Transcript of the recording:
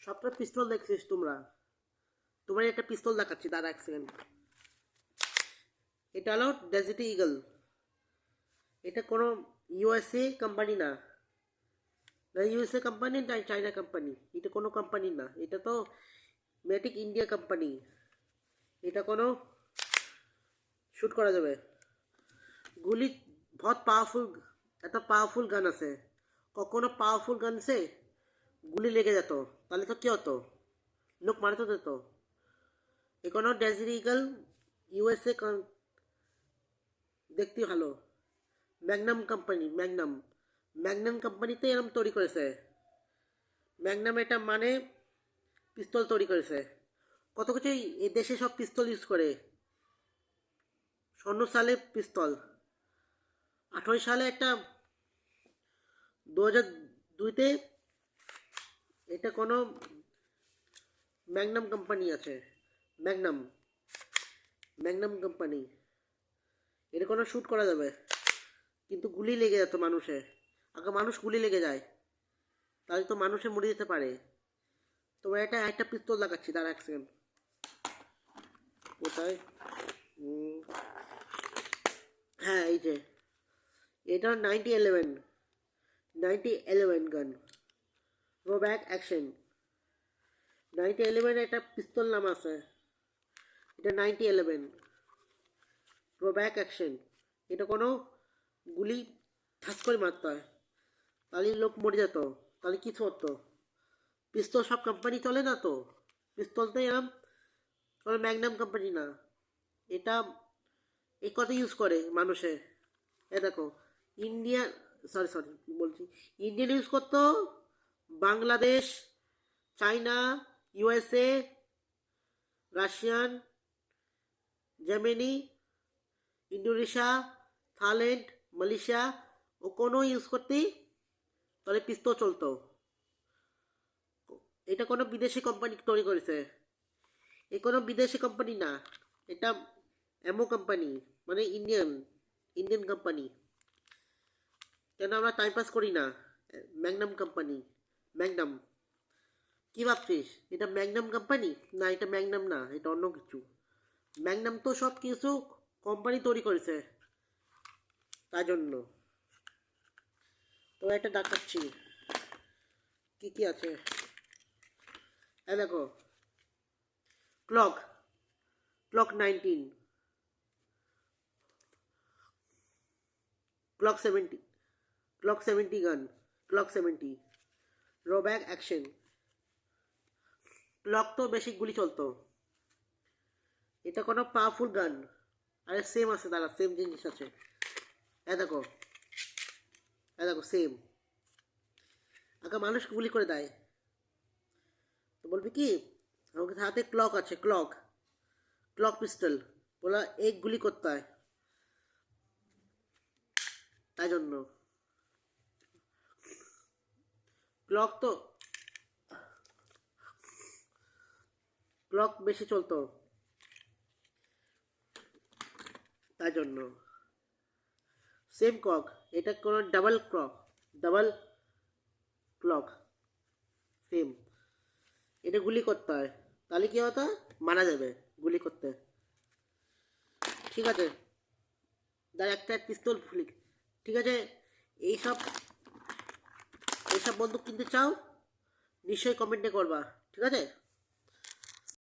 সবটা পিস্তল দেখছিস তোমরা? তোমার একটা পিস্তল দেখাচ্ছি, দাঁড়া এক সেকেন্ড। এটা হলো ডেজার্ট ইগল। এটা কোনো ইউএসএ কোম্পানি না, না ইউএসএ কোম্পানি না চাইনা কোম্পানি, এটা কোনো কোম্পানি না, এটা তো মেটিক ইন্ডিয়া কোম্পানি। এটা কোনো শ্যুট করা যাবে, গুলি বহুত পাওয়ারফুল, একটা পাওয়ারফুল গান আছে। কখনো পাওয়ারফুল গান সে গুলি লেগে যেত, তাহলে তো কী হতো, লোক মারতে যেত। এ কোনো ডেজার্ট ইগল ইউএসএ দেখতে ভালো। ম্যাগনাম কোম্পানি, ম্যাগনাম কোম্পানিতে এরকম তৈরি করেছে। ম্যাগনাম এটা মানে পিস্তল তৈরি করেছে। কত কিছুই এই দেশে সব পিস্তল ইউজ করে। 54 সালে পিস্তল, 28 সালে একটা, 2002-তে এটা কোনো ম্যাগনাম কোম্পানি আছে। ম্যাগনাম ম্যাগনাম কোম্পানি, এটা কোনো শ্যুট করা যাবে, কিন্তু গুলি লেগে যেত মানুষে। আগে মানুষ গুলি লেগে যায়, তাহলে তো মানুষে মরে যেতে পারে। তোমার একটা পিস্তল দেখাচ্ছি, তার এক সেকেন্ড। কোথায়? হ্যাঁ, এই যে এটা 9011 গান, রোব্যাক অ্যাকশন। 9011 একটা পিস্তল নাম আছে, এটা 9011 রোব্যাক অ্যাকশন। এটা কোনো গুলি ঠাস করে মারতে হয়, তাহলে লোক মরে যেত, তাহলে কিছু হতো। পিস্তল সব কোম্পানি চলে না তো, পিস্তল তো এরম কোনো ম্যাগনাম কোম্পানি না। এটা এই কথা ইউজ করে মানুষে। এ দেখো, ইন্ডিয়া, সরি বলছি, ইন্ডিয়ান ইউজ করতো, Bangladesh, China, USA, Russian, Germany, Indonesia, Thailand, Malaysia, ও কোনো ইউজ করতেই তাহলে পিস্তল চলতো। এটা কোনো বিদেশি কোম্পানি তৈরি করেছে, এ কোনো বিদেশি কোম্পানি না, এটা এমও কোম্পানি, মানে ইন্ডিয়ান কোম্পানি। কেন আমরা টাইম পাস করি না? Magnum company, Magnum. কী ভাবছিস এটা ম্যাগনাম কোম্পানি? না, এটা ম্যাগনাম না, এটা অন্য কিছু। ম্যাগনাম তো সব কিছু কোম্পানি তৈরি করেছে, তাই জন্য। তো এটা দেখাচ্ছি কী কী আছে। দেখো, ক্লক 19, ক্লক 70 গান, ক্লক 70 রোব্যাক অ্যাকশন। ক্লক তো বেশি গুলি চলতো, এটা কোনো পাওয়ারফুল গান। আরে সেম আছে, দাঁড়া, সেম জিনিস আছে। দেখো, দেখো সেম। আগে মানুষ গুলি করে দেয়, তো বলবি কি আমাকে হাতে ক্লক আছে, ক্লক পিস্টল, বলা এক গুলি করতে হয়, তাই জন্য। ক্লক বেশি চলতো, তাই জন্য। সেম ক্লক, এটা কোনো ডাবল ক্লক, সেম। এটা গুলি করতে হয়, তাহলে কি হতো, মারা যাবে গুলি করতে। ঠিক আছে, তার একটা পিস্তল ফুলি। ঠিক আছে, এইসব এইসব বন্দুক কিনতে চাও, নিশ্চয়ই কমেন্টে করবা, ঠিক আছে।